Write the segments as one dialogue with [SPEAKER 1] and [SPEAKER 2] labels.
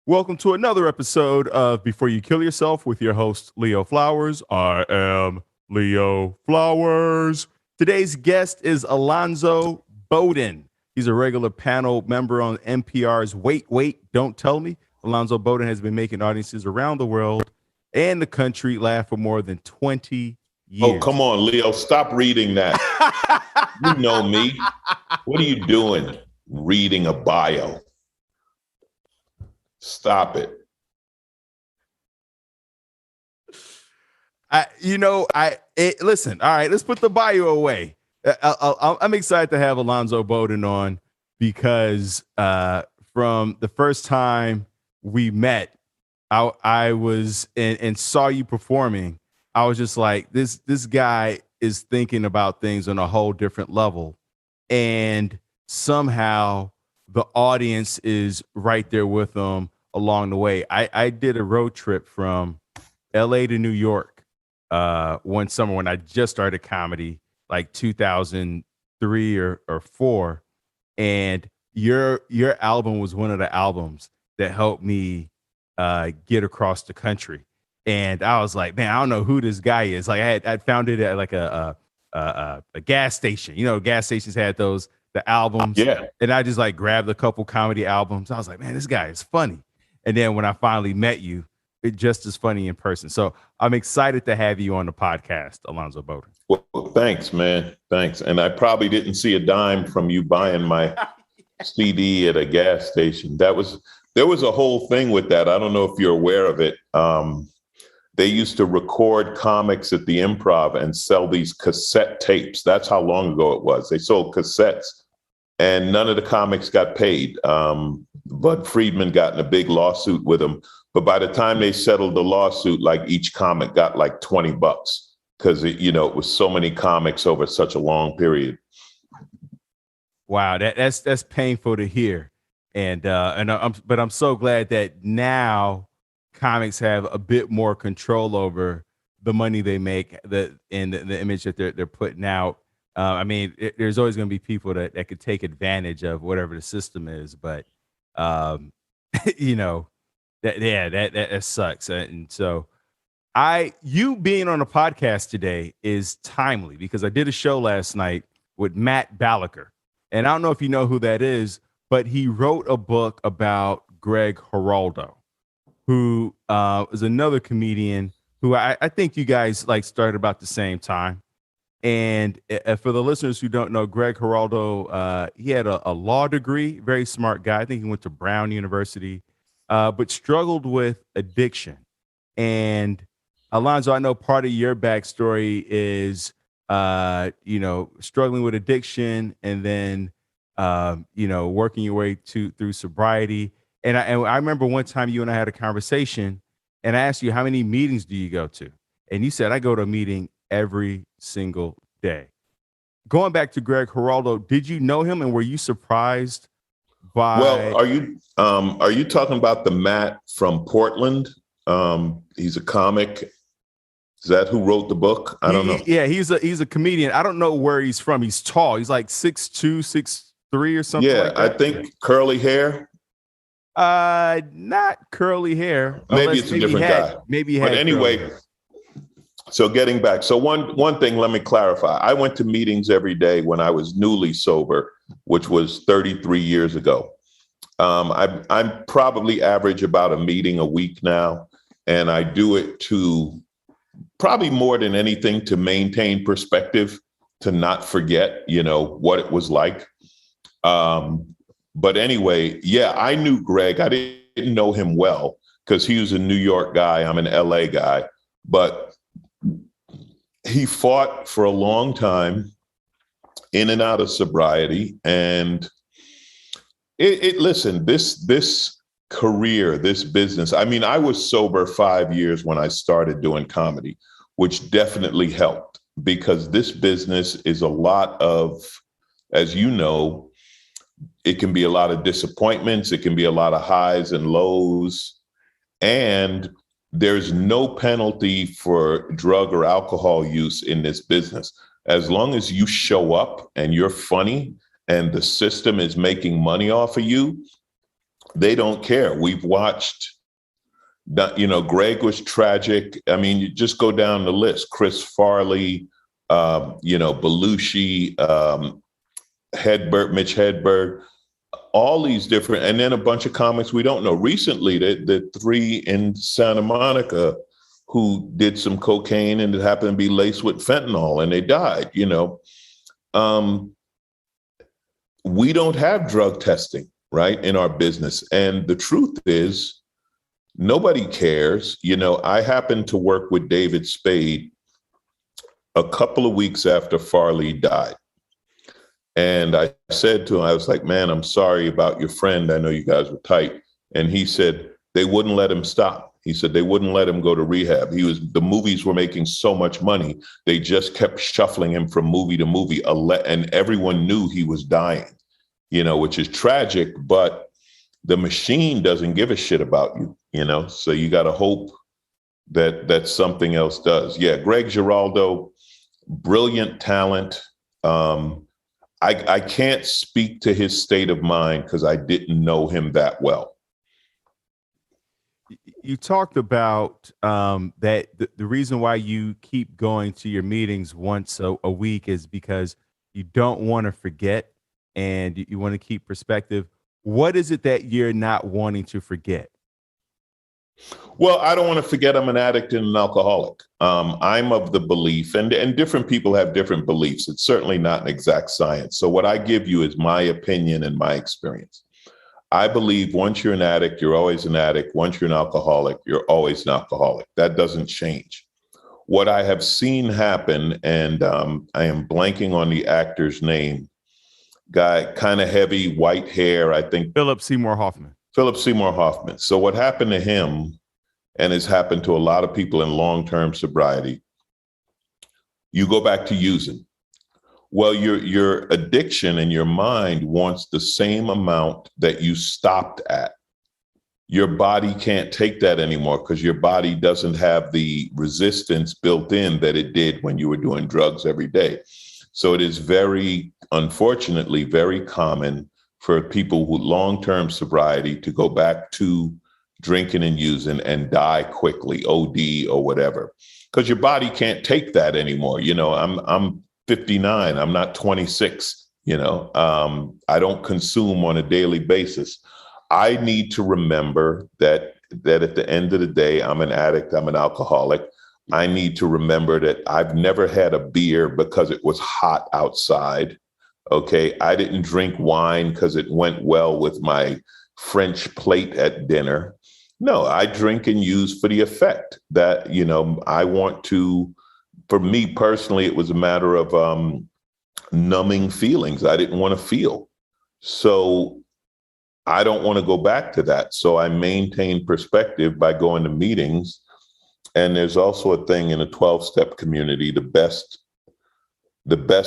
[SPEAKER 1] Welcome to another episode of Before You Kill Yourself with your host, Leo Flowers. I am Leo Flowers. Today's guest is Alonzo Bodden. He's a regular panel member on NPR's Wait, Don't Tell Me. Alonzo Bodden has been making audiences around the world and the country laugh for more than 20
[SPEAKER 2] Oh,
[SPEAKER 1] years.
[SPEAKER 2] come on, Leo. Stop reading that. You know me. What are you doing? Reading a bio. Stop it.
[SPEAKER 1] Listen. All right, let's put the bio away. I'm excited to have Alonzo Bodden on because from the first time we met, I was and saw you performing. I was just like, this guy is thinking about things on a whole different level, and somehow the audience is right there with him along the way. I did a road trip from LA to New York one summer when I just started comedy, like 2003 or four, and your album was one of the albums that helped me get across the country. And I was like, man, I don't know who this guy is. Like I found it at like a gas station. You know, gas stations had the albums.
[SPEAKER 2] Yeah.
[SPEAKER 1] And I just like grabbed a couple comedy albums. I was like, man, this guy is funny. And then when I finally met you, it just as funny in person. So I'm excited to have you on the podcast, Alonzo Bodden.
[SPEAKER 2] Well, thanks, man. Thanks. And I probably didn't see a dime from you buying my CD at a gas station. There was a whole thing with that. I don't know if you're aware of it. They used to record comics at the Improv and sell these cassette tapes. That's how long ago it was. They sold cassettes and none of the comics got paid. Bud Friedman got in a big lawsuit with them. But by the time they settled the lawsuit, like each comic got like $20 because it was so many comics over such a long period.
[SPEAKER 1] Wow, that's painful to hear. But I'm so glad that now comics have a bit more control over the money they make, the image that they're putting out. There's always going to be people that could take advantage of whatever the system is, but that sucks. And so you being on a podcast today is timely because I did a show last night with Matt Balaker, and I don't know if you know who that is, but he wrote a book about Greg Giraldo, who is another comedian who I think you guys like started about the same time. And for the listeners who don't know, Greg Giraldo, he had a law degree, very smart guy. I think he went to Brown University, but struggled with addiction. And Alonzo, I know part of your backstory is, struggling with addiction and then, working your way through sobriety. And I remember one time you and I had a conversation and I asked you, how many meetings do you go to? And you said, I go to a meeting every single day. Going back to Greg Giraldo, did you know him and were you surprised by?
[SPEAKER 2] Well, are you talking about the Matt from Portland? He's a comic. Is that who wrote the book? I don't know.
[SPEAKER 1] Yeah, he's a comedian. I don't know where he's from. He's tall. He's like 6'2", 6'3" or something.
[SPEAKER 2] Yeah,
[SPEAKER 1] like that.
[SPEAKER 2] I think curly hair.
[SPEAKER 1] Not curly hair.
[SPEAKER 2] Maybe it's a different guy.
[SPEAKER 1] Maybe he had.
[SPEAKER 2] But anyway, so getting back. So one thing, let me clarify. I went to meetings every day when I was newly sober, which was 33 years ago. I'm probably average about a meeting a week now, and I do it to probably more than anything to maintain perspective, to not forget, what it was like. But anyway, yeah, I knew Greg. I didn't know him well because he was a New York guy. I'm an LA guy, but he fought for a long time in and out of sobriety. And listen, this career, this business, I was sober 5 years when I started doing comedy, which definitely helped because this business is a lot of, as you know, it can be a lot of disappointments. It can be a lot of highs and lows. And there's no penalty for drug or alcohol use in this business. As long as you show up and you're funny and the system is making money off of you, They don't care. We've watched, Greg was tragic. I mean, you just go down the list. Chris Farley, Belushi, Mitch Hedberg, all these different, and then a bunch of comics we don't know. Recently, the three in Santa Monica who did some cocaine and it happened to be laced with fentanyl and they died, we don't have drug testing, right, in our business. And the truth is, nobody cares. I happened to work with David Spade a couple of weeks after Farley died. And I said to him, I was like, man, I'm sorry about your friend. I know you guys were tight. And he said, they wouldn't let him stop. He said they wouldn't let him go to rehab. The movies were making so much money. They just kept shuffling him from movie to movie. And everyone knew he was dying, which is tragic, but the machine doesn't give a shit about you, so you got to hope that something else does. Yeah. Greg Giraldo, brilliant talent. I can't speak to his state of mind because I didn't know him that well.
[SPEAKER 1] You talked about that the reason why you keep going to your meetings once a week is because you don't want to forget and you want to keep perspective. What is it that you're not wanting to forget?
[SPEAKER 2] Well, I don't want to forget I'm an addict and an alcoholic. I'm of the belief, and different people have different beliefs. It's certainly not an exact science. So what I give you is my opinion and my experience. I believe once you're an addict, you're always an addict. Once you're an alcoholic, you're always an alcoholic. That doesn't change. What I have seen happen, and I am blanking on the actor's name, guy, kind of heavy, white hair, I think.
[SPEAKER 1] Philip Seymour Hoffman.
[SPEAKER 2] So what happened to him, and has happened to a lot of people in long-term sobriety, you go back to using. Well, your addiction and your mind wants the same amount that you stopped at. Your body can't take that anymore because your body doesn't have the resistance built in that it did when you were doing drugs every day. So it is unfortunately, very common for people with long-term sobriety to go back to drinking and using and die quickly, OD or whatever, because your body can't take that anymore. I'm 59. I'm not 26. I don't consume on a daily basis. I need to remember that at the end of the day, I'm an addict. I'm an alcoholic. I need to remember that I've never had a beer because it was hot outside. Okay. I didn't drink wine because it went well with my French plate at dinner. No, I drink and use for the effect that, I want to. For me personally, it was a matter of numbing feelings I didn't want to feel. So I don't want to go back to that. So I maintain perspective by going to meetings. And there's also a thing in a 12-step community, the best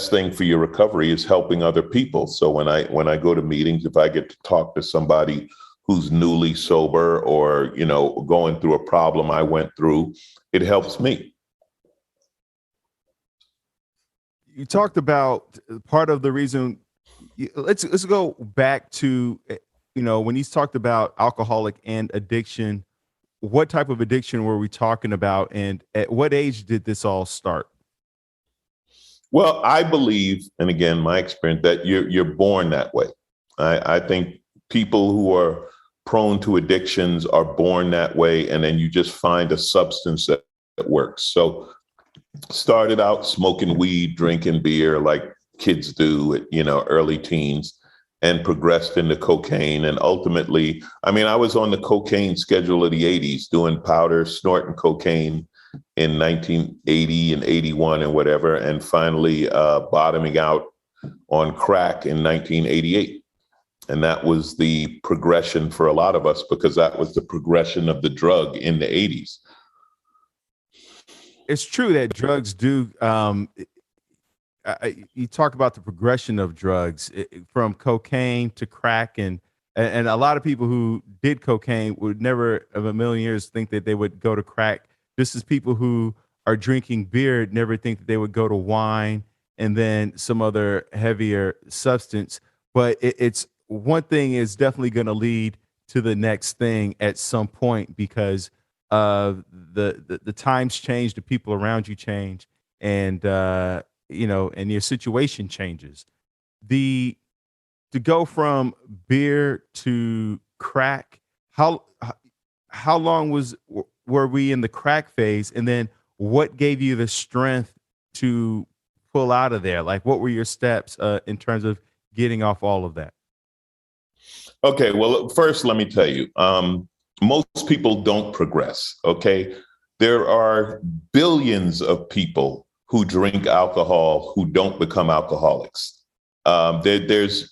[SPEAKER 2] thing for your recovery is helping other people. So when I go to meetings, if I get to talk to somebody who's newly sober or, going through a problem I went through, it helps me.
[SPEAKER 1] You talked about part of the reason. Let's go back to, when you talked about alcoholic and addiction, what type of addiction were we talking about? And at what age did this all start?
[SPEAKER 2] Well, I believe, and again, my experience, that you're born that way. I think people who are prone to addictions are born that way. And then you just find a substance that works. So started out smoking weed, drinking beer like kids do at, early teens, and progressed into cocaine. And ultimately, I was on the cocaine schedule of the 80s, doing powder, snorting cocaine in 1980 and 81 and whatever, and finally bottoming out on crack in 1988. And that was the progression for a lot of us because that was the progression of the drug in the 80s.
[SPEAKER 1] It's true that drugs do. You talk about the progression of drugs from cocaine to crack, and a lot of people who did cocaine would never of a million years think that they would go to crack. Just as people who are drinking beer never think that they would go to wine and then some other heavier substance. But it's one thing is definitely going to lead to the next thing at some point because the times change, the people around you change, and and your situation changes. The To go from beer to crack, how long were we in the crack phase, and then what gave you the strength to pull out of there? Like, what were your steps in terms of getting off all of that?
[SPEAKER 2] Okay, well, first, let me tell you, most people don't progress. Okay. There are billions of people who drink alcohol who don't become alcoholics. There's,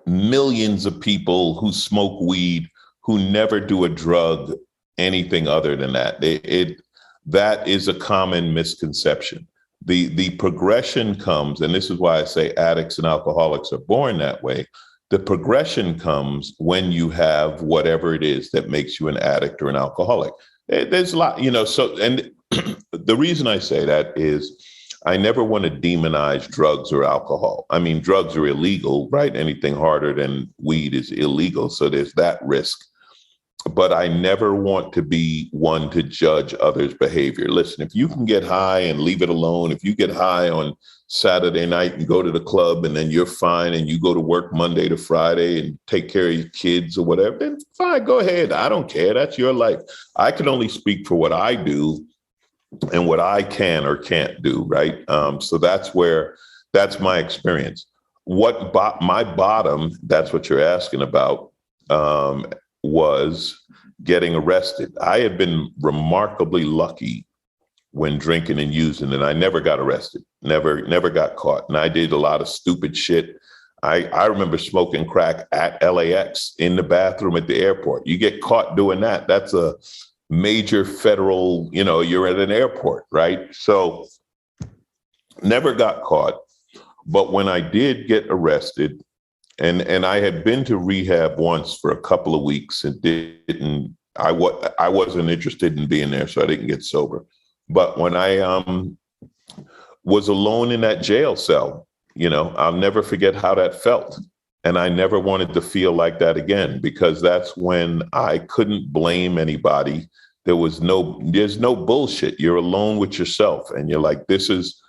[SPEAKER 2] millions of people who smoke weed who never do a drug, anything other than that. That is a common misconception. The progression comes, and this is why I say addicts and alcoholics are born that way. The progression comes when you have whatever it is that makes you an addict or an alcoholic. There's a lot, so, and the reason I say that is I never want to demonize drugs or alcohol. I mean, drugs are illegal, right? Anything harder than weed is illegal. So there's that risk. But I never want to be one to judge others' behavior. Listen, if you can get high and leave it alone, if you get high on Saturday night and go to the club and then you're fine and you go to work Monday to Friday and take care of your kids or whatever, then fine, go ahead. I don't care. That's your life. I can only speak for what I do and what I can or can't do, right? So that's my experience. My bottom, that's what you're asking about, was getting arrested. I had been remarkably lucky when drinking and using, and I never got arrested, never got caught. And I did a lot of stupid shit. I remember smoking crack at LAX in the bathroom at the airport. You get caught doing that, that's a major federal, you're at an airport, right? So never got caught. But when I did get arrested, and I had been to rehab once for a couple of weeks and I wasn't interested in being there, so I didn't get sober. But when I was alone in that jail cell, I'll never forget how that felt. And I never wanted to feel like that again, because that's when I couldn't blame anybody. There's no bullshit. You're alone with yourself. And you're like, this is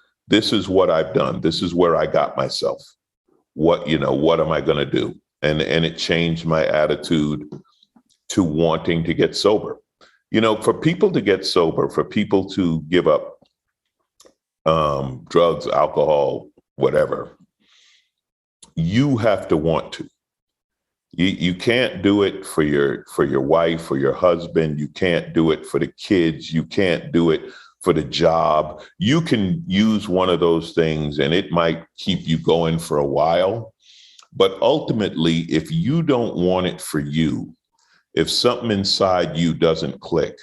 [SPEAKER 2] what I've done. This is where I got myself. What am I going to do? And it changed my attitude to wanting to get sober. For people to get sober, for people to give up drugs, alcohol, whatever, you have to want to. You can't do it for your wife or your husband. You can't do it for the kids. You can't do it for the job. You can use one of those things and it might keep you going for a while. But ultimately, if you don't want it for you, if something inside you doesn't click,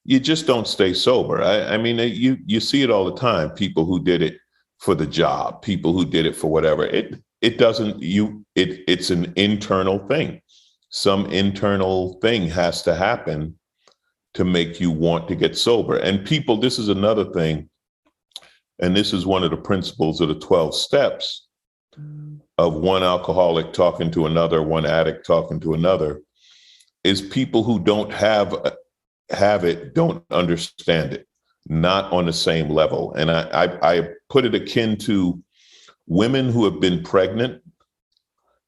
[SPEAKER 2] you just don't stay sober. I mean, you see it all the time. People who did it for the job, people who did it for whatever. It's an internal thing. Some internal thing has to happen to make you want to get sober. And people, this is another thing, and this is one of the principles of the 12 steps of one alcoholic talking to another, one addict talking to another, is people who don't have it don't understand it, not on the same level. And I put it akin to women who have been pregnant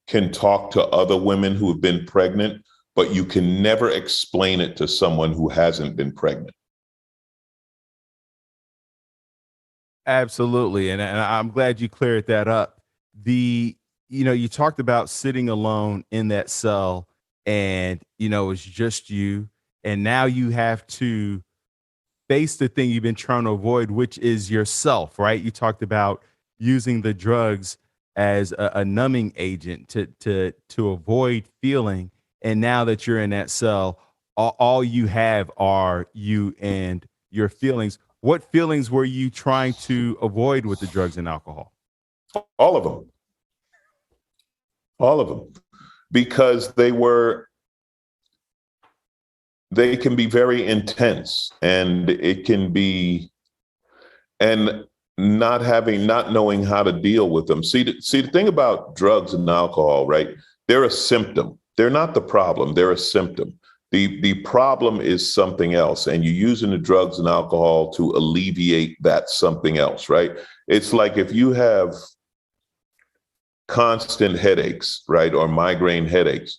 [SPEAKER 2] can talk to other women who have been pregnant, but you can never explain it to someone who hasn't been pregnant.
[SPEAKER 1] Absolutely. And I'm glad you cleared that up. You talked about sitting alone in that cell and, it's just you. And now you have to face the thing you've been trying to avoid, which is yourself, right? You talked about using the drugs as a numbing agent to avoid feeling. And now that you're in that cell, all you have are you and your feelings. What feelings were you trying to avoid with the drugs and alcohol?
[SPEAKER 2] All of them. All of them. Because they can be very intense, and it can be, and not knowing how to deal with them. See, the thing about drugs and alcohol, right? They're a symptom. they're not the problem. They're a symptom. The problem is something else, and you're using the drugs and alcohol to alleviate that something else, right? It's like if you have constant headaches, right, or migraine headaches,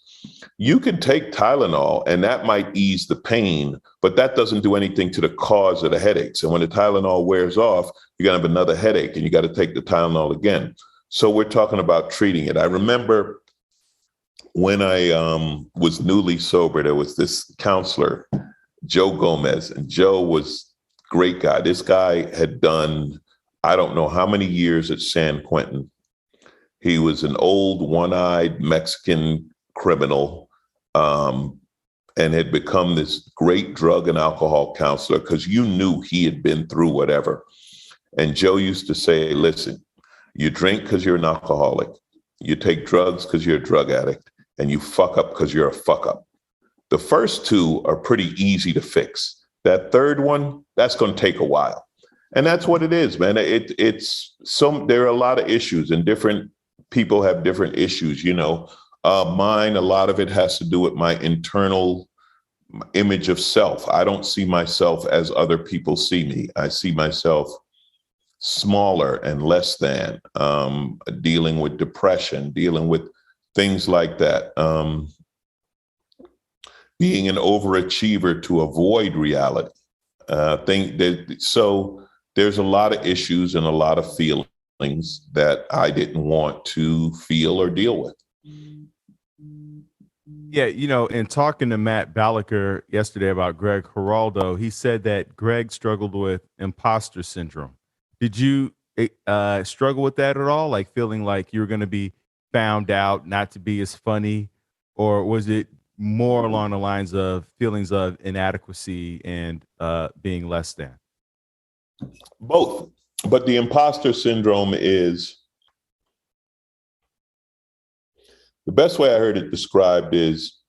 [SPEAKER 2] you can take Tylenol and that might ease the pain, but that doesn't do anything to the cause of the headaches. And when the Tylenol wears off, you're going to have another headache and you got to take the Tylenol again. So we're talking about treating it. I remember when I was newly sober, there was this counselor, Joe Gomez, and Joe was a great guy. This guy had done, I don't know how many years at San Quentin. He was an old one-eyed Mexican criminal and had become this great drug and alcohol counselor because you knew he had been through whatever. And Joe used to say, listen, you drink because you're an alcoholic. You take drugs because you're a drug addict. And you fuck up because you're a fuck up. The first two are pretty easy to fix. That third one, that's going to take a while. And that's what it is, man. There are a lot of issues and different people have different issues, Mine, a lot of it has to do with my internal image of self. I don't see myself as other people see me. I see myself smaller and less than, dealing with depression, dealing with things like that. Being an overachiever to avoid reality. So there's a lot of issues and a lot of feelings that I didn't want to feel or deal with.
[SPEAKER 1] Yeah, in talking to Matt Balaker yesterday about Greg Giraldo, he said that Greg struggled with imposter syndrome. Did you struggle with that at all? Like feeling like you were going to be found out not to be as funny, or was it more along the lines of feelings of inadequacy and being less than?
[SPEAKER 2] Both. But the imposter syndrome is, the best way I heard it described is,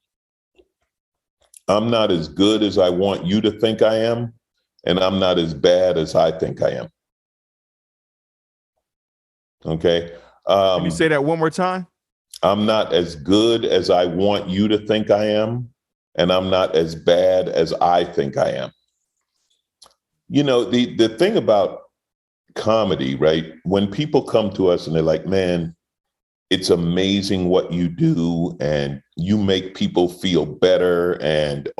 [SPEAKER 2] I'm not as good as I want you to think I am, and I'm not as bad as I think I am. Okay.
[SPEAKER 1] Can you say that one more time?
[SPEAKER 2] I'm not as good as I want you to think I am, and I'm not as bad as I think I am. The thing about comedy, right? When people come to us and they're like, man, it's amazing what you do, and you make people feel better and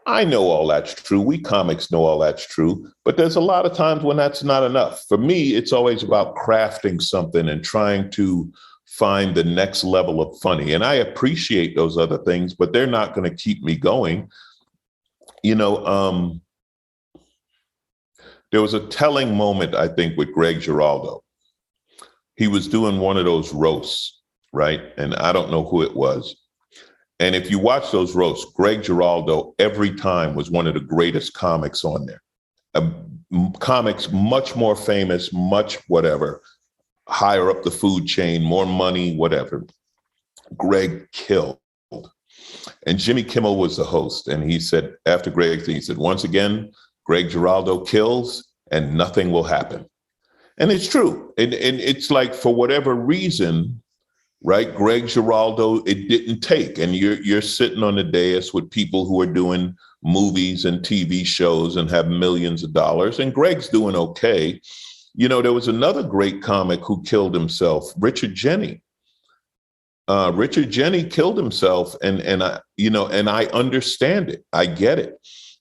[SPEAKER 2] I know all that's true. We comics know all that's true, but there's a lot of times when that's not enough. For me, it's always about crafting something and trying to find the next level of funny. And I appreciate those other things, but they're not going to keep me going. There was a telling moment, I think, with Greg Giraldo. He was doing one of those roasts, right? And I don't know who it was. And if you watch those roasts, Greg Giraldo every time was one of the greatest comics on there. Comics much more famous, much whatever, higher up the food chain, more money, whatever. Greg killed. And Jimmy Kimmel was the host. And he said, after Greg's thing, he said, once again, Greg Giraldo kills and nothing will happen. And it's true. And it's like, for whatever reason, right, Greg Giraldo, it didn't take. And you're sitting on the dais with people who are doing movies and TV shows and have millions of dollars. And Greg's doing okay. There was another great comic who killed himself, Richard Jeni. Richard Jeni killed himself, and I understand it. I get it.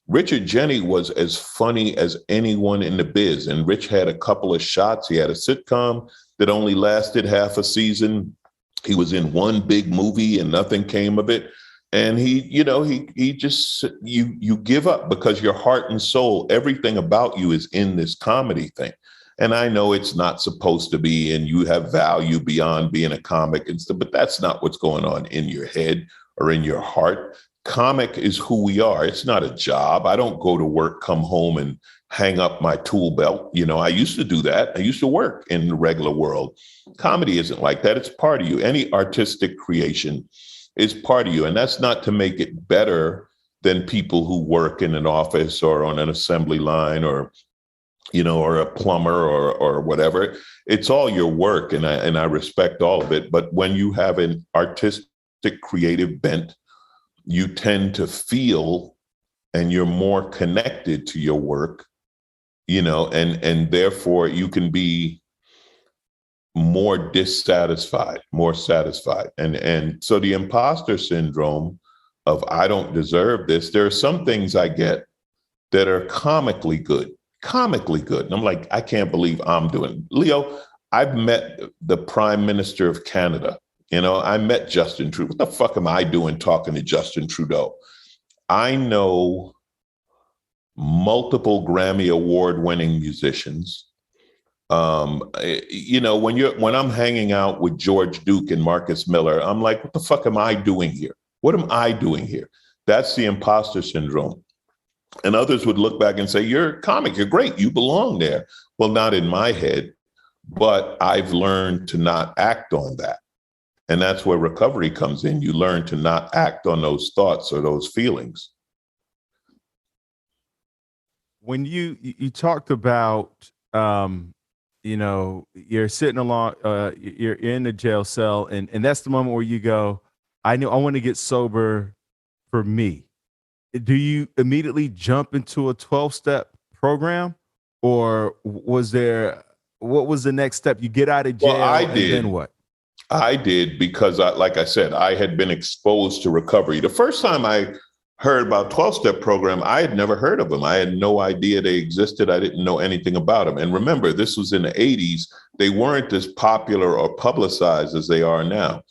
[SPEAKER 2] Richard Jeni was as funny as anyone in the biz, and Rich had a couple of shots. He had a sitcom that only lasted half a season. He was in one big movie and nothing came of it. And he just, you give up because your heart and soul, everything about you is in this comedy thing. And I know it's not supposed to be, and you have value beyond being a comic and stuff, but that's not what's going on in your head or in your heart. Comic is who we are. It's not a job. I don't go to work, come home and hang up my tool belt. I used to do that. I used to work in the regular world. Comedy isn't like that. It's part of you. Any artistic creation is part of you. And that's not to make it better than people who work in an office or on an assembly line or a plumber or whatever. It's all your work. And I respect all of it. But when you have an artistic artistic, creative bent, you tend to feel and you're more connected to your work, and therefore you can be more dissatisfied, more satisfied. And so the imposter syndrome of I don't deserve this, there are some things I get that are comically good. And I'm like, I can't believe I'm doing. Leo, I've met the Prime Minister of Canada. I met Justin Trudeau. What the fuck am I doing talking to Justin Trudeau? I know multiple Grammy Award winning musicians. When I'm hanging out with George Duke and Marcus Miller, I'm like, what the fuck am I doing here? What am I doing here? That's the imposter syndrome. And others would look back and say, you're a comic, you're great, you belong there. Well, not in my head, but I've learned to not act on that. And that's where recovery comes in. You learn to not act on those thoughts or those feelings.
[SPEAKER 1] When you talked about, you're sitting along, you're in the jail cell, and that's the moment where you go, I want to get sober for me. Do you immediately jump into a 12-step program, or what was the next step? You get out of jail,
[SPEAKER 2] well, I
[SPEAKER 1] and
[SPEAKER 2] did.
[SPEAKER 1] then what?
[SPEAKER 2] I did because, like I said, I had been exposed to recovery. The first time I heard about 12-step program, I had never heard of them. I had no idea they existed. I didn't know anything about them. And remember, this was in the 80s. They weren't as popular or publicized as they are now.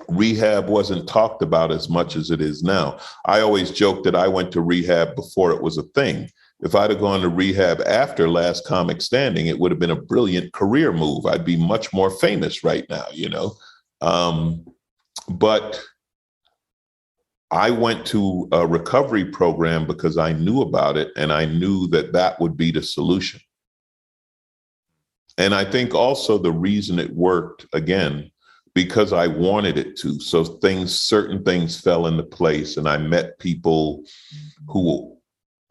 [SPEAKER 2] Rehab wasn't talked about as much as it is now. I always joke that I went to rehab before it was a thing. If I'd have gone to rehab after Last Comic Standing, it would have been a brilliant career move. I'd be much more famous right now, But I went to a recovery program because I knew about it, and I knew that would be the solution. And I think also the reason it worked, again, because I wanted it to. So certain things fell into place, and I met people who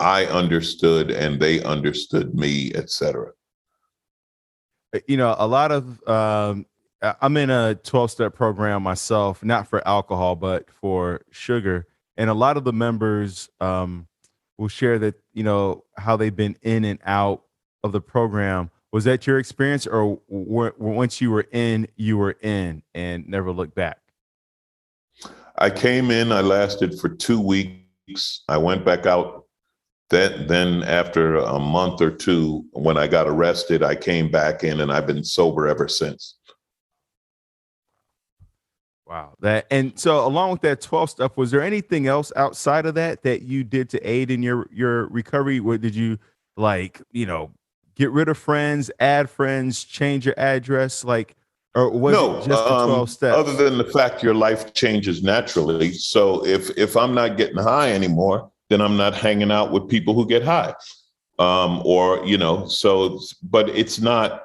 [SPEAKER 2] I understood and they understood me, et cetera.
[SPEAKER 1] A lot of, I'm in a 12-step program myself, not for alcohol, but for sugar. And a lot of the members will share that, how they've been in and out of the program. Was that your experience, or once you were in and never looked back?
[SPEAKER 2] I came in, I lasted for 2 weeks. I went back out. Then after a month or two, when I got arrested, I came back in, and I've been sober ever since.
[SPEAKER 1] Wow. And so along with that 12 stuff, was there anything else outside of that you did to aid in your recovery? What did you get rid of friends, add friends, change your address? Or was it just the 12 steps?
[SPEAKER 2] Other than the fact your life changes naturally. So if I'm not getting high anymore, then I'm not hanging out with people who get high. But it's not,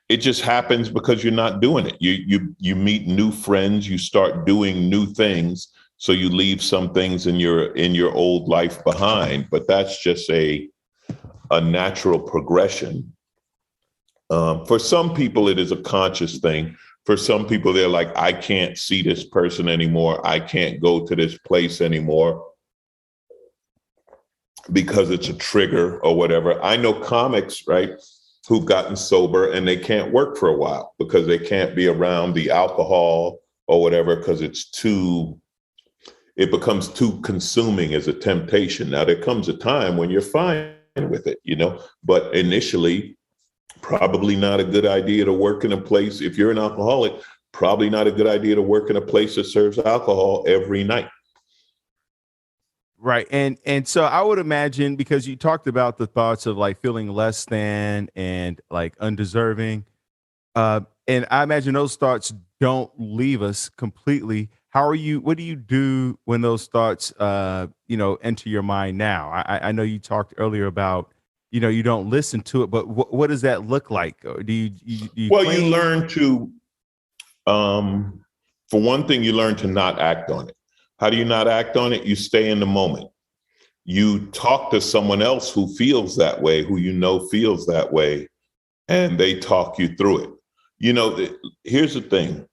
[SPEAKER 2] it just happens because you're not doing it. You meet new friends, you start doing new things. So you leave some things in your old life behind, but that's just a natural progression. For some people, it is a conscious thing. For some people, they're like, I can't see this person anymore. I can't go to this place anymore because it's a trigger or whatever. I know comics, right, who've gotten sober and they can't work for a while because they can't be around the alcohol or whatever because it becomes too consuming as a temptation. Now, there comes a time when you're fine with it, but initially, probably not a good idea to work in a place. If you're an alcoholic, probably not a good idea to work in a place that serves alcohol every night.
[SPEAKER 1] Right. And so I would imagine, because you talked about the thoughts of feeling less than and undeserving. And I imagine those thoughts don't leave us completely. What do you do when those thoughts, enter your mind now? I know you talked earlier about, you don't listen to it, but what does that look like? Or do you
[SPEAKER 2] Well, you learn to, for one thing, you learn to not act on it. How do you not act on it? You stay in the moment. You talk to someone else who feels that way, who feels that way, and they talk you through it. Here's the thing.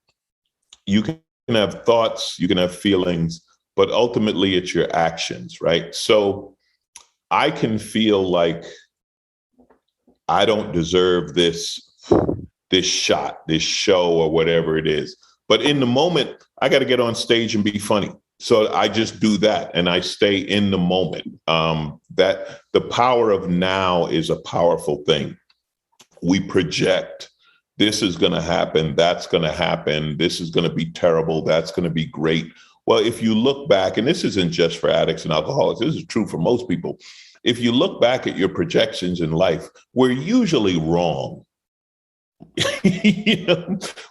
[SPEAKER 2] You can have thoughts, you can have feelings, but ultimately it's your actions, right? So I can feel like I don't deserve this shot, this show, or whatever it is. But in the moment, I got to get on stage and be funny. So I just do that and I stay in the moment. That the power of now is a powerful thing. We project, this is going to happen, that's going to happen, this is going to be terrible, that's going to be great. Well, if you look back, and this isn't just for addicts and alcoholics, this is true for most people. If you look back at your projections in life, we're usually wrong.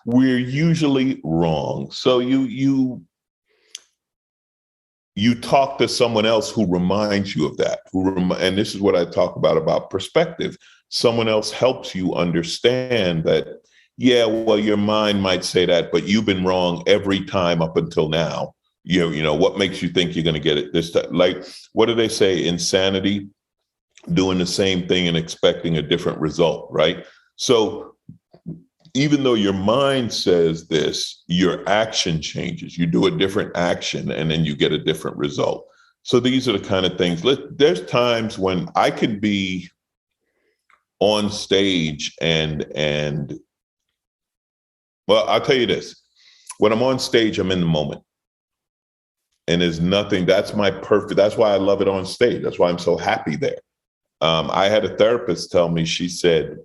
[SPEAKER 2] We're usually wrong. So you talk to someone else who reminds you of that. And this is what I talk about perspective. Someone else helps you understand that, yeah, well, your mind might say that, but you've been wrong every time up until now. You know, what makes you think you're going to get it this time? Like, what do they say? Insanity, doing the same thing and expecting a different result, right? So even though your mind says this, your action changes. You do a different action and then you get a different result. So these are the kind of things. There's times when I could be on stage and well, I'll tell you this. When I'm on stage, I'm in the moment. And there's nothing, that's why I love it on stage. That's why I'm so happy there. I had a therapist tell me, she said,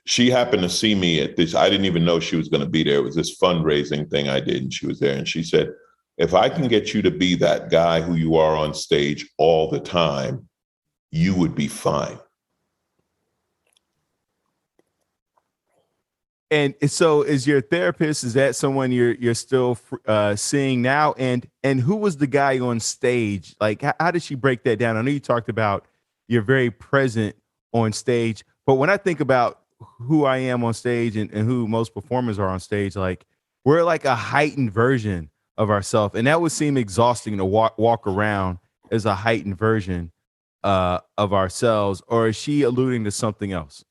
[SPEAKER 2] she happened to see me at this. I didn't even know she was going to be there. It was this fundraising thing I did, and she was there. And she said, if I can get you to be that guy who you are on stage all the time, you would be fine.
[SPEAKER 1] And so is your therapist, is that someone you're still seeing now? And who was the guy on stage? Like, how did she break that down? I know you talked about you're very present on stage, but when I think about who I am on stage and who most performers are on stage, like, we're like a heightened version of ourselves. And that would seem exhausting to walk around as a heightened version of ourselves. Or is she alluding to something else?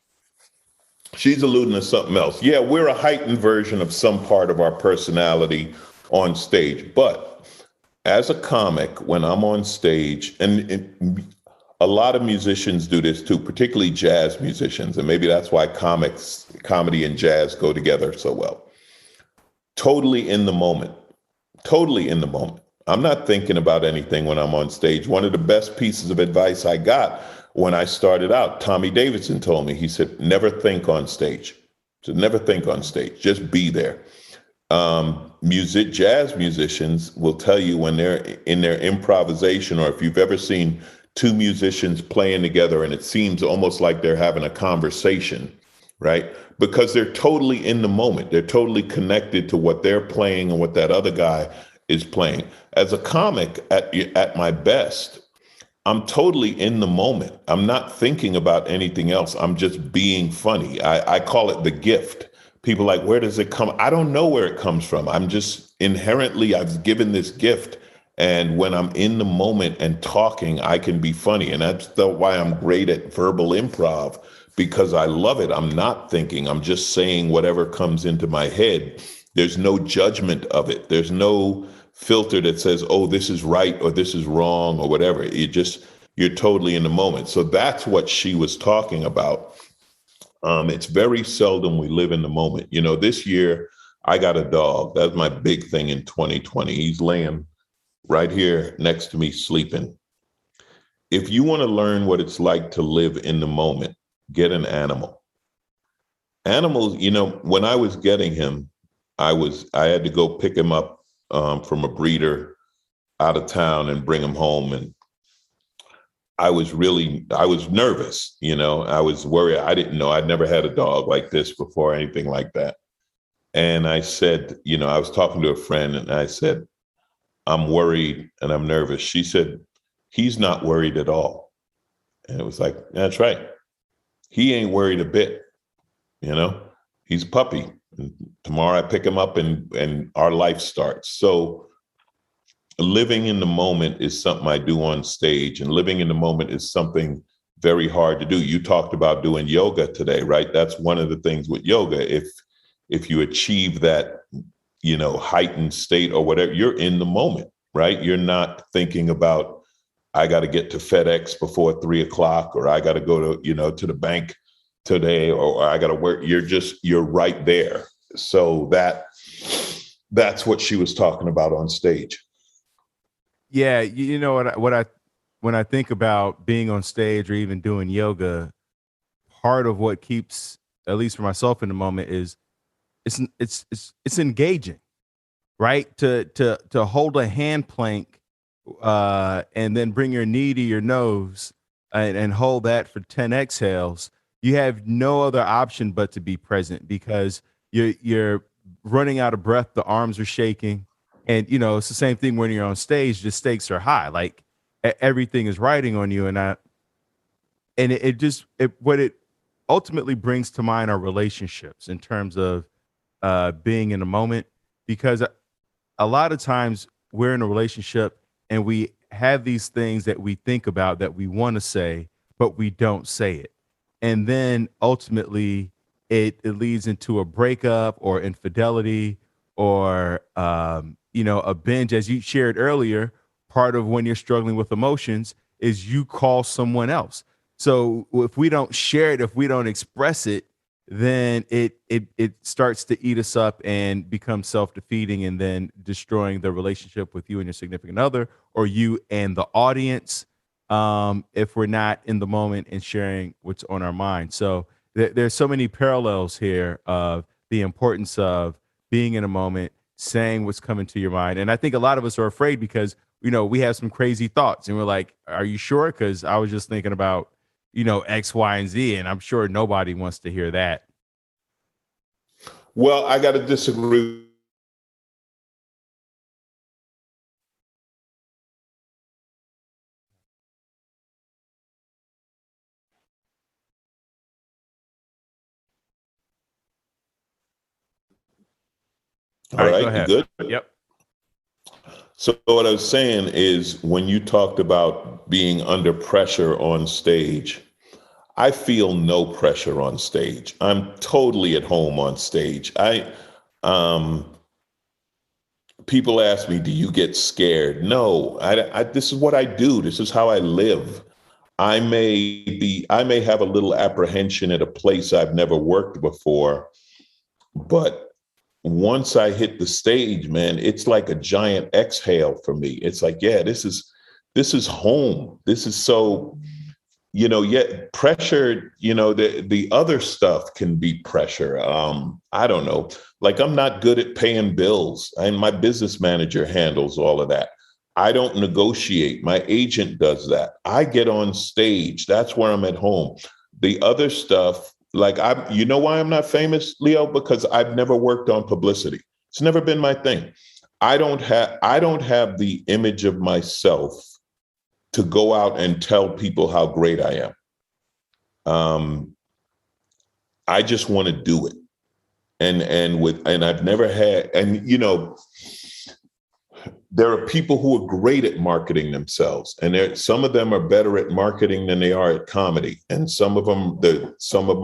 [SPEAKER 2] She's alluding to something else. Yeah, we're a heightened version of some part of our personality on stage. But as a comic, when I'm on stage, and a lot of musicians do this too, particularly jazz musicians, and maybe that's why comedy and jazz go together so well. Totally in the moment. Totally in the moment. I'm not thinking about anything when I'm on stage. One of the best pieces of advice I got when I started out, Tommy Davidson told me, he said, never think on stage. So never think on stage, just be there. Jazz musicians will tell you when they're in their improvisation, or if you've ever seen two musicians playing together and it seems almost like they're having a conversation, right? Because they're totally in the moment. They're totally connected to what they're playing and what that other guy is playing. As a comic at my best, I'm totally in the moment. I'm not thinking about anything else. I'm just being funny. I call it the gift. People are like, where does it come? I don't know where it comes from. I'm just inherently, I've given this gift. And when I'm in the moment and talking, I can be funny. And that's why I'm great at verbal improv, because I love it. I'm not thinking, I'm just saying whatever comes into my head. There's no judgment of it. There's no filter that says, oh, this is right or this is wrong or whatever. You're totally in the moment. So that's what she was talking about. It's very seldom we live in the moment. You know, this year I got a dog. That's my big thing in 2020. He's laying right here next to me sleeping. If you want to learn what it's like to live in the moment, get an animal. Animals, you know, when I was getting him, I had to go pick him up from a breeder out of town and bring him home. And I was nervous, you know, I was worried. I didn't know, I'd never had a dog like this before, anything like that. And I said, you know, I was talking to a friend and I said, I'm worried and I'm nervous. She said, he's not worried at all. And it was like, that's right. He ain't worried a bit, you know, he's a puppy. And tomorrow I pick him up and our life starts. So living in the moment is something I do on stage, and living in the moment is something very hard to do. You talked about doing yoga today, right? That's one of the things with yoga. If you achieve that heightened state or whatever. You're in the moment, right? You're not thinking about, I got to get to FedEx before 3:00, or I got to go to, to the bank today, or I got to work. You're right there. So that's what she was talking about on stage.
[SPEAKER 1] Yeah, you know what I when I think about being on stage or even doing yoga, part of what keeps, at least for myself in the moment, is it's engaging, right? To hold a hand plank, and then bring your knee to your nose, and hold that for 10 exhales. You have no other option but to be present, because you're running out of breath. The arms are shaking, and it's the same thing when you're on stage. The stakes are high, like everything is riding on you, and it just what it ultimately brings to mind are relationships in terms of being in the moment, because a lot of times we're in a relationship and we have these things that we think about that we want to say, but we don't say it. And then ultimately it leads into a breakup or infidelity, or, a binge. As you shared earlier, part of when you're struggling with emotions is you call someone else. So if we don't share it, if we don't express it, then it starts to eat us up and become self-defeating, and then destroying the relationship with you and your significant other, or you and the audience, if we're not in the moment and sharing what's on our mind. So there's so many parallels here of the importance of being in a moment, saying what's coming to your mind. And I think a lot of us are afraid because we have some crazy thoughts and we're like, are you sure? Because I was just thinking about X, Y, and Z, and I'm sure nobody wants to hear that.
[SPEAKER 2] Well, I got to disagree.
[SPEAKER 1] All
[SPEAKER 2] All
[SPEAKER 1] right, go
[SPEAKER 2] right, you
[SPEAKER 1] ahead.
[SPEAKER 2] good?
[SPEAKER 1] Yep.
[SPEAKER 2] So what I was saying is, when you talked about being under pressure on stage, I feel no pressure on stage. I'm totally at home on stage. Um, People ask me, do you get scared? No, this is what I do. This is how I live. I may have a little apprehension at a place I've never worked before, but once I hit the stage, man, it's like a giant exhale for me. It's like, yeah, this is home. This is so, yet pressure, the other stuff can be pressure. I don't know. Like, I'm not good at paying bills, and my business manager handles all of that. I don't negotiate. My agent does that. I get on stage. That's where I'm at home. The other stuff, like, you know why I'm not famous, Leo? Because I've never worked on publicity. It's never been my thing. I don't have the image of myself to go out and tell people how great I am. I just want to do it. And I've never had, and there are people who are great at marketing themselves, and some of them are better at marketing than they are at comedy, and some of them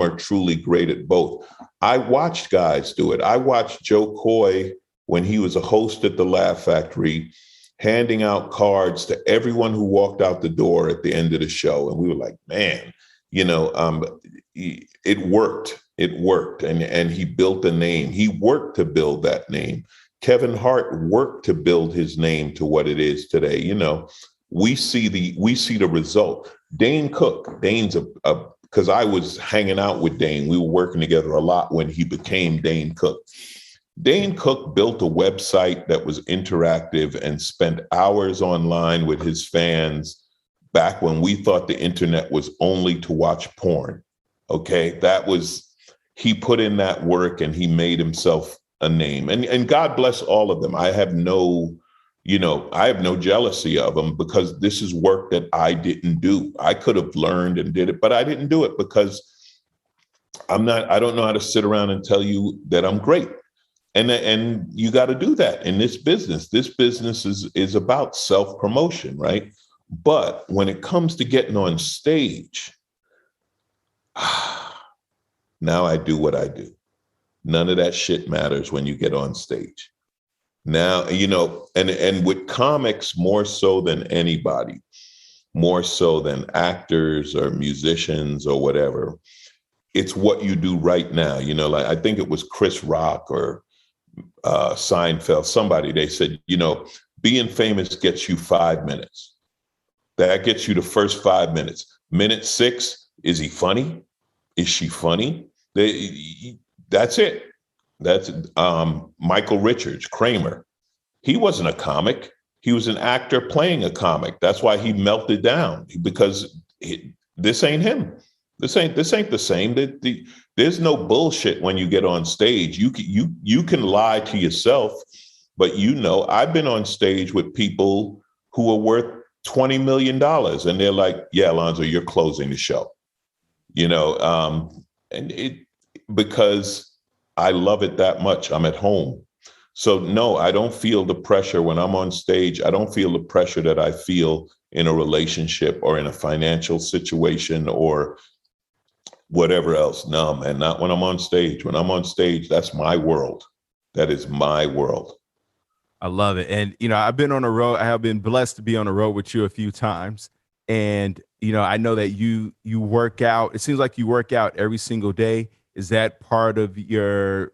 [SPEAKER 2] are truly great at both. I watched guys do it. I watched Joe Coy when he was a host at the Laugh Factory, handing out cards to everyone who walked out the door at the end of the show, and we were like, man, it worked. It worked, and he built a name. He worked to build that name. Kevin Hart worked to build his name to what it is today. We see the result. Dane Cook, Dane's because I was hanging out with Dane. We were working together a lot when he became Dane Cook. Dane Cook built a website that was interactive and spent hours online with his fans back when we thought the internet was only to watch porn. Okay, he put in that work and he made himself a name. And God bless all of them. I have no jealousy of them, because this is work that I didn't do. I could have learned and did it, but I didn't do it because I don't know how to sit around and tell you that I'm great. And you got to do that in this business. This business is about self-promotion, right? But when it comes to getting on stage, now I do what I do. None of that shit matters when you get on stage. Now, and with comics more so than anybody, more so than actors or musicians or whatever, it's what you do right now. Like I think it was Chris Rock or Seinfeld, somebody, they said, being famous gets you 5 minutes. That gets you the first 5 minutes. Minute 6, is he funny? Is she funny? That's it. That's Michael Richards, Kramer. He wasn't a comic. He was an actor playing a comic. That's why he melted down, because this ain't him. This ain't the same. There's no bullshit when you get on stage. You can lie to yourself, but I've been on stage with people who are worth $20 million, and they're like, "Yeah, Alonzo, you're closing the show," and because I love it that much. I'm at home. So no, I don't feel the pressure when I'm on stage. I don't feel the pressure that I feel in a relationship or in a financial situation or whatever else. No, man, not when I'm on stage. When I'm on stage, that's my world. That is my world.
[SPEAKER 1] I love it. And, I've been on a road. I have been blessed to be on a road with you a few times. And, I know that you work out. It seems like you work out every single day. Is that part of your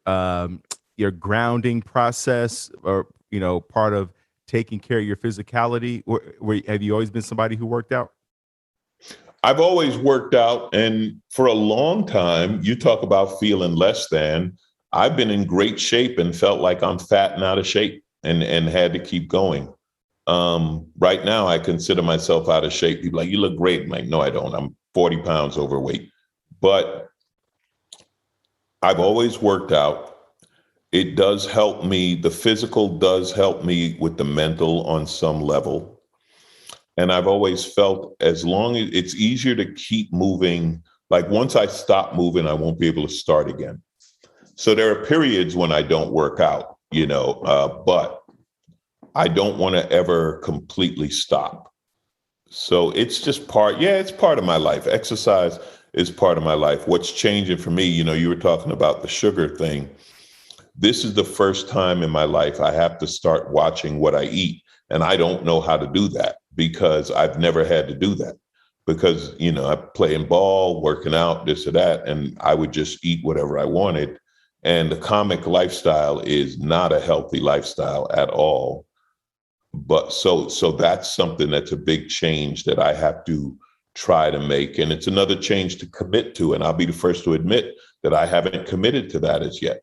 [SPEAKER 1] grounding process, or, part of taking care of your physicality? Or have you always been somebody who worked out?
[SPEAKER 2] I've always worked out. And for a long time, you talk about feeling less than. I've been in great shape and felt like I'm fat and out of shape and had to keep going. Right now, I consider myself out of shape. People are like, "You look great." I'm like, no, I don't. I'm 40 pounds overweight. But I've always worked out. It does help me. The physical does help me with the mental on some level. And I've always felt as long as it's easier to keep moving, like once I stop moving, I won't be able to start again. So there are periods when I don't work out, but I don't want to ever completely stop. So it's just it's part of my life. Exercise is part of my life. What's changing for me, you were talking about the sugar thing. This is the first time in my life I have to start watching what I eat. And I don't know how to do that because I've never had to do that. Because, I'm playing ball, working out, this or that, and I would just eat whatever I wanted. And the comic lifestyle is not a healthy lifestyle at all. But so that's something that's a big change that I have to try to make. And it's another change to commit to. And I'll be the first to admit that I haven't committed to that as yet.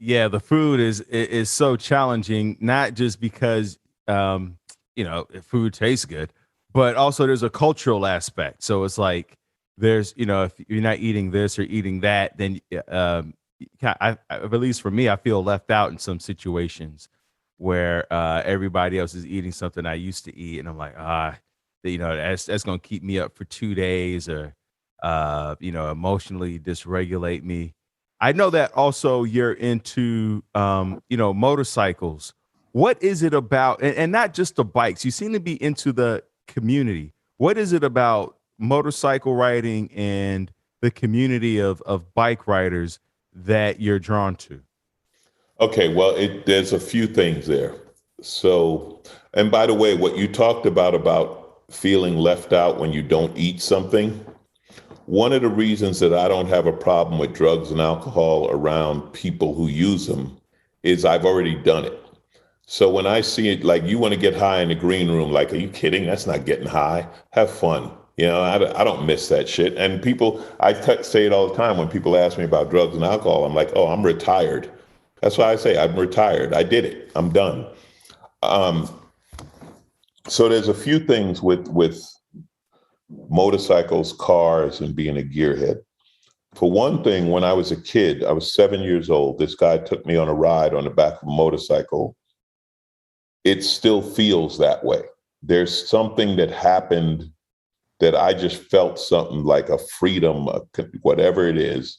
[SPEAKER 1] Yeah, the food is so challenging, not just because food tastes good, but also there's a cultural aspect. So it's like there's if you're not eating this or eating that, then at least for me, I feel left out in some situations where everybody else is eating something I used to eat, and I'm like, that's gonna keep me up for 2 days, or emotionally dysregulate me. I know that also you're into, motorcycles. What is it about, and not just the bikes, you seem to be into the community. What is it about motorcycle riding and the community of bike riders that you're drawn to?
[SPEAKER 2] Okay, well, there's a few things there. So, and by the way, what you talked about feeling left out when you don't eat something, one of the reasons that I don't have a problem with drugs and alcohol around people who use them is I've already done it. So when I see it, like you want to get high in the green room, like, are you kidding? That's not getting high. Have fun. I don't miss that shit. And people, say it all the time when people ask me about drugs and alcohol. I'm like, oh, I'm retired. That's why I say I'm retired. I did it. I'm done. So there's a few things with motorcycles, cars, and being a gearhead. For one thing, when I was a kid, I was 7 years old. This guy took me on a ride on the back of a motorcycle. It still feels that way. There's something that happened that I just felt something like a freedom, whatever it is,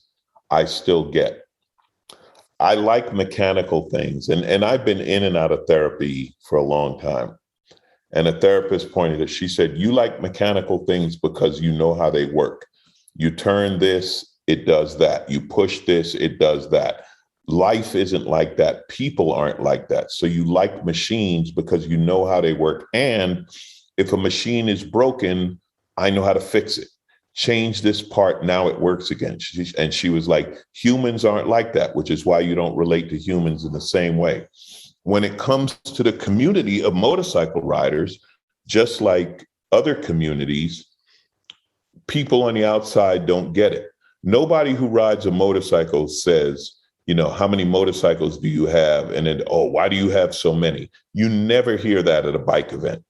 [SPEAKER 2] I still get. I like mechanical things, and I've been in and out of therapy for a long time. And a therapist pointed out, she said, you like mechanical things because you know how they work. You turn this, it does that. You push this, it does that. life isn't like that. People aren't like that. So you like machines because you know how they work. And if a machine is broken, I know how to fix it. Change this part, now it works again. And she was like, humans aren't like that, which is why you don't relate to humans in the same way. When it comes to the community of motorcycle riders, just like other communities, people on the outside don't get it. Nobody who rides a motorcycle says, how many motorcycles do you have? And then, oh, why do you have so many? You never hear that at a bike event.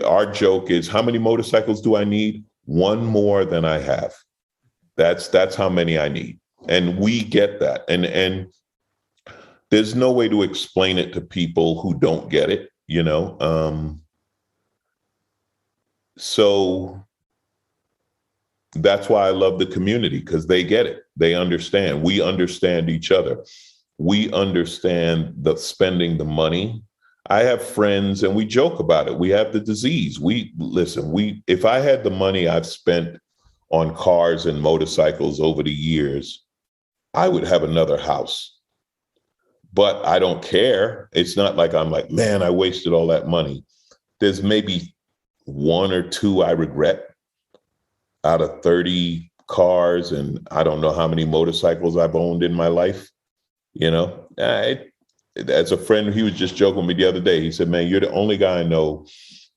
[SPEAKER 2] Our joke is, how many motorcycles do I need? One more than I have. That's how many I need. And we get that. And there's no way to explain it to people who don't get it, So that's why I love the community, because they get it. They understand. We understand each other. We understand the spending the money. I have friends and we joke about it. We have the disease. If I had the money I've spent on cars and motorcycles over the years, I would have another house. But I don't care. It's not like I'm like, man, I wasted all that money. There's maybe one or two I regret out of 30 cars, and I don't know how many motorcycles I've owned in my life. As a friend, he was just joking with me the other day. He said, man, you're the only guy I know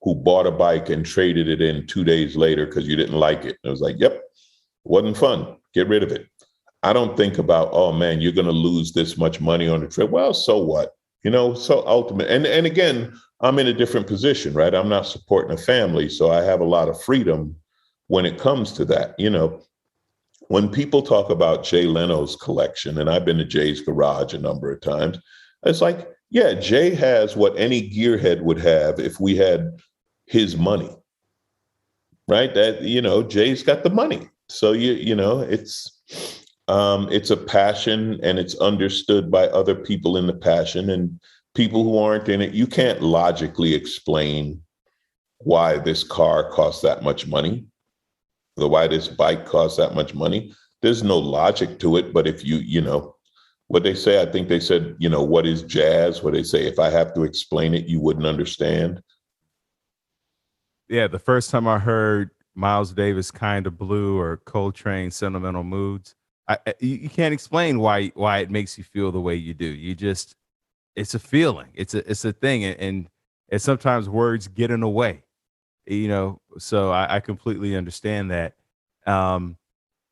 [SPEAKER 2] who bought a bike and traded it in 2 days later because you didn't like it. And I was like, yep, wasn't fun. Get rid of it. I don't think about, oh man, you're going to lose this much money on the trip. Well, so what? So ultimate. And again, I'm in a different position, right? I'm not supporting a family, so I have a lot of freedom when it comes to that. When people talk about Jay Leno's collection, and I've been to Jay's garage a number of times, it's like, yeah, Jay has what any gearhead would have if we had his money, right? That, Jay's got the money. So, it's a passion, and it's understood by other people in the passion, and people who aren't in it. You can't logically explain why this car costs that much money, or why this bike costs that much money. There's no logic to it. But if what they say, I think they said, what is jazz? What they say, if I have to explain it, you wouldn't understand.
[SPEAKER 1] Yeah, the first time I heard Miles Davis Kind of Blue or Coltrane Sentimental Moods, you can't explain why it makes you feel the way you do. It's a feeling. It's a thing. And sometimes words get in the way, so I completely understand that.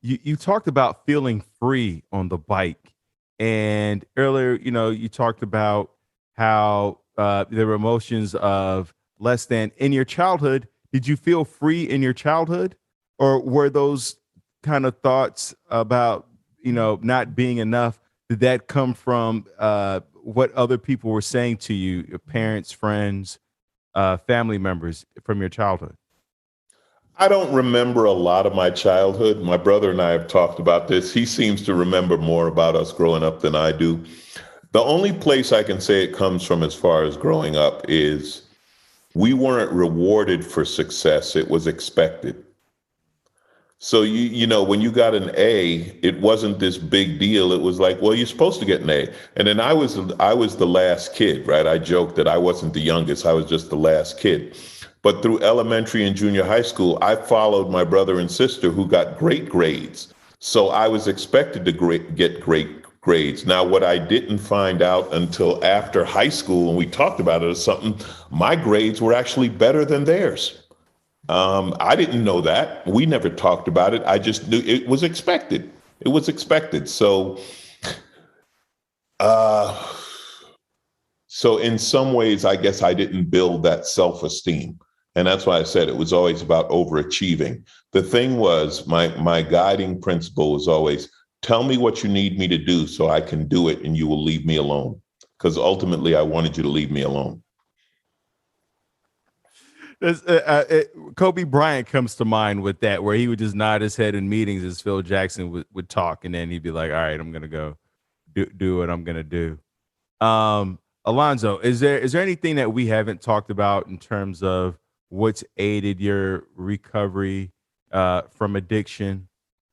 [SPEAKER 1] You talked about feeling free on the bike. And earlier, you talked about how there were emotions of less than in your childhood. Did you feel free in your childhood, or were those kind of thoughts about, not being enough? Did that come from what other people were saying to you, your parents, friends, family members from your childhood?
[SPEAKER 2] I don't remember a lot of my childhood. My brother and I have talked about this. He seems to remember more about us growing up than I do. The only place I can say it comes from as far as growing up is we weren't rewarded for success. It was expected. So, when you got an A, it wasn't this big deal. It was like, well, you're supposed to get an A. And then I was the last kid, right? I joked that I wasn't the youngest. I was just the last kid. But through elementary and junior high school, I followed my brother and sister who got great grades. So I was expected to get great grades. Now, what I didn't find out until after high school, and we talked about it, is something, my grades were actually better than theirs. I didn't know that. We never talked about it. I just knew it was expected. It was expected. So in some ways, I guess I didn't build that self-esteem. And that's why I said it was always about overachieving. The thing was, my guiding principle was always, tell me what you need me to do so I can do it, and you will leave me alone. Because ultimately, I wanted you to leave me alone.
[SPEAKER 1] Kobe Bryant comes to mind with that, where he would just nod his head in meetings as Phil Jackson would talk, and then he'd be like, all right, I'm going to go do what I'm going to do. Alonzo, is there anything that we haven't talked about in terms of what's aided your recovery from addiction?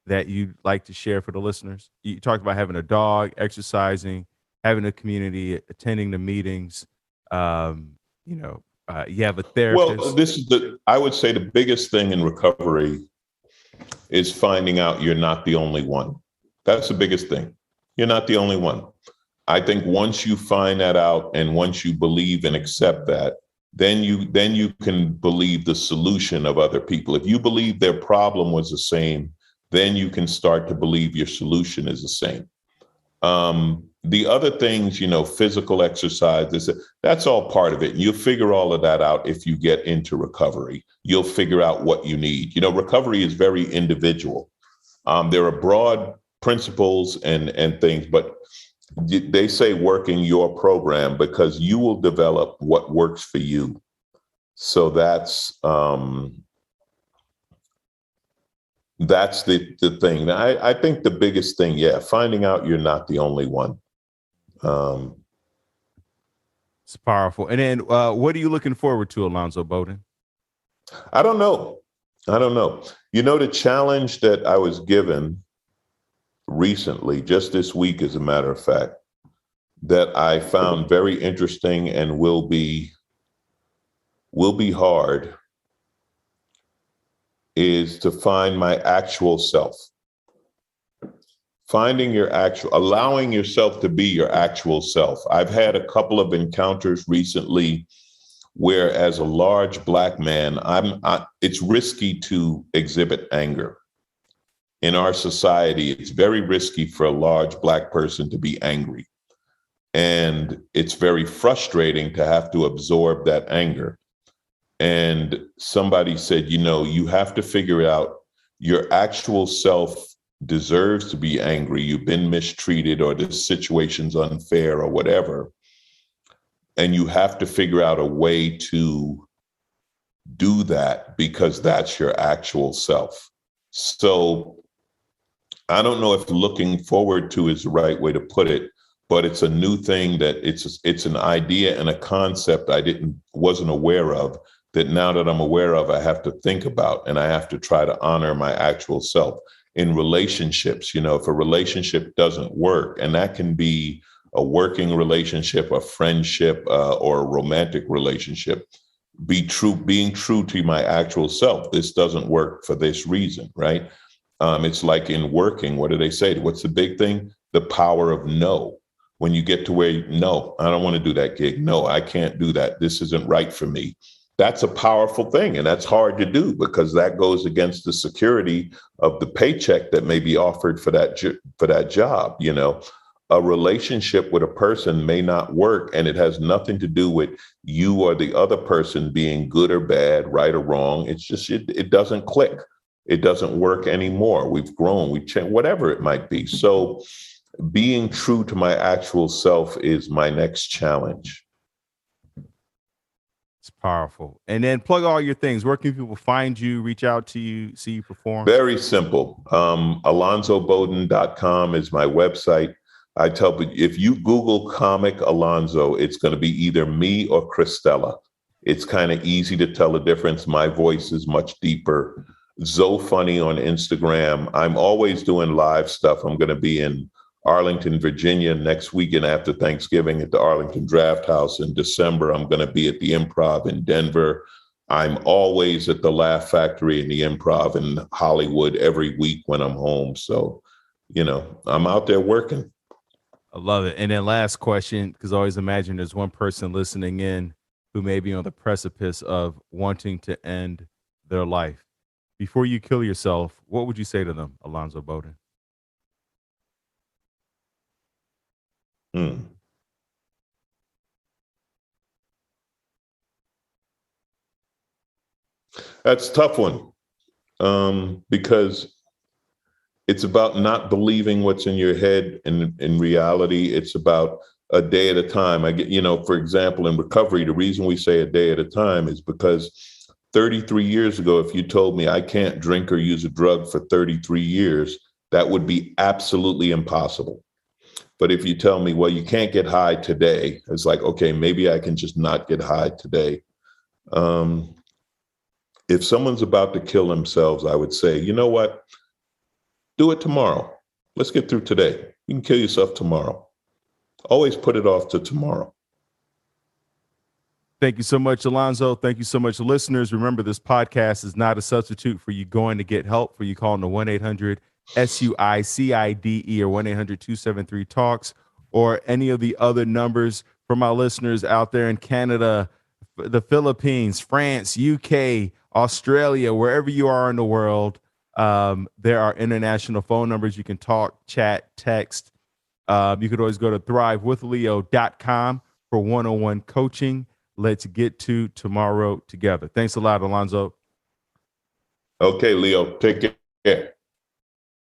[SPEAKER 1] that you'd like to share for the listeners? You talked about having a dog, exercising, having a community, attending the meetings. You have a
[SPEAKER 2] Well,
[SPEAKER 1] therapist.
[SPEAKER 2] I would say the biggest thing in recovery is finding out you're not the only one. That's the biggest thing. You're not the only one. I think once you find that out and once you believe and accept that, then you can believe the solution of other people. If you believe their problem was the same, then you can start to believe your solution is the same. The other things, physical exercise, that's all part of it. You'll figure all of that out if you get into recovery. You'll figure out what you need. Recovery is very individual. There are broad principles and things, but they say work in your program because you will develop what works for you. So that's the thing. I think the biggest thing, finding out you're not the only one.
[SPEAKER 1] It's powerful. And then what are you looking forward to, Alonzo Bodden?
[SPEAKER 2] I don't know. The challenge that I was given recently, just this week, as a matter of fact, that I found very interesting and will be hard, is to find my actual self. Allowing yourself to be your actual self. I've had a couple of encounters recently where, as a large Black man, it's risky to exhibit anger. In our society, it's very risky for a large Black person to be angry. And it's very frustrating to have to absorb that anger. And somebody said, you have to figure out your actual self deserves to be angry. You've been mistreated or the situation's unfair or whatever. And you have to figure out a way to do that because that's your actual self. So I don't know if looking forward to is the right way to put it, but it's a new thing that it's an idea and a concept wasn't aware of, that now that I'm aware of, I have to think about, and I have to try to honor my actual self. In relationships, if a relationship doesn't work, and that can be a working relationship, a friendship, or a romantic relationship, being true to my actual self. This doesn't work for this reason, right? It's like in working, what do they say? What's the big thing? The power of no. When you get to where, no, I don't want to do that gig. No, I can't do that. This isn't right for me. That's a powerful thing. And that's hard to do because that goes against the security of the paycheck that may be offered for that job. A relationship with a person may not work, and it has nothing to do with you or the other person being good or bad, right or wrong. It's just, it doesn't click. It doesn't work anymore. We've grown, we've changed, whatever it might be. So being true to my actual self is my next challenge.
[SPEAKER 1] It's powerful. And then plug all your things. Where can people find you, reach out to you, see you perform?
[SPEAKER 2] Very simple. AlonzoBodden.com is my website. I tell people, if you Google comic Alonzo, it's going to be either me or Christella. It's kind of easy to tell the difference. My voice is much deeper. Zo Funny on Instagram. I'm always doing live stuff. I'm going to be in Arlington, Virginia next weekend after Thanksgiving at the Arlington Draft House. In December, I'm going to be at the Improv in Denver. I'm always at the Laugh Factory in the Improv in Hollywood every week when I'm home. So, I'm out there working.
[SPEAKER 1] I love it. And then last question, because I always imagine there's one person listening in who may be on the precipice of wanting to end their life. Before you kill yourself, what would you say to them, Alonzo Bodden?
[SPEAKER 2] That's a tough one, because it's about not believing what's in your head. And in reality, it's about a day at a time. For example, in recovery, the reason we say a day at a time is because 33 years ago, if you told me I can't drink or use a drug for 33 years, that would be absolutely impossible. But if you tell me, well, you can't get high today, it's like, okay, maybe I can just not get high today. If someone's about to kill themselves, I would say, you know what? Do it tomorrow. Let's get through today. You can kill yourself tomorrow. Always put it off to tomorrow.
[SPEAKER 1] Thank you so much, Alonzo. Thank you so much, listeners. Remember, this podcast is not a substitute for you going to get help, for you calling the 1-800-SUICIDE or 1-800-273-TALKS or any of the other numbers for my listeners out there in Canada, the Philippines, France, UK, Australia, wherever you are in the world. There are international phone numbers. You can talk, chat, text. You could always go to thrivewithleo.com for one-on-one coaching. Let's get to tomorrow together. Thanks a lot, Alonzo.
[SPEAKER 2] Okay, Leo, take care.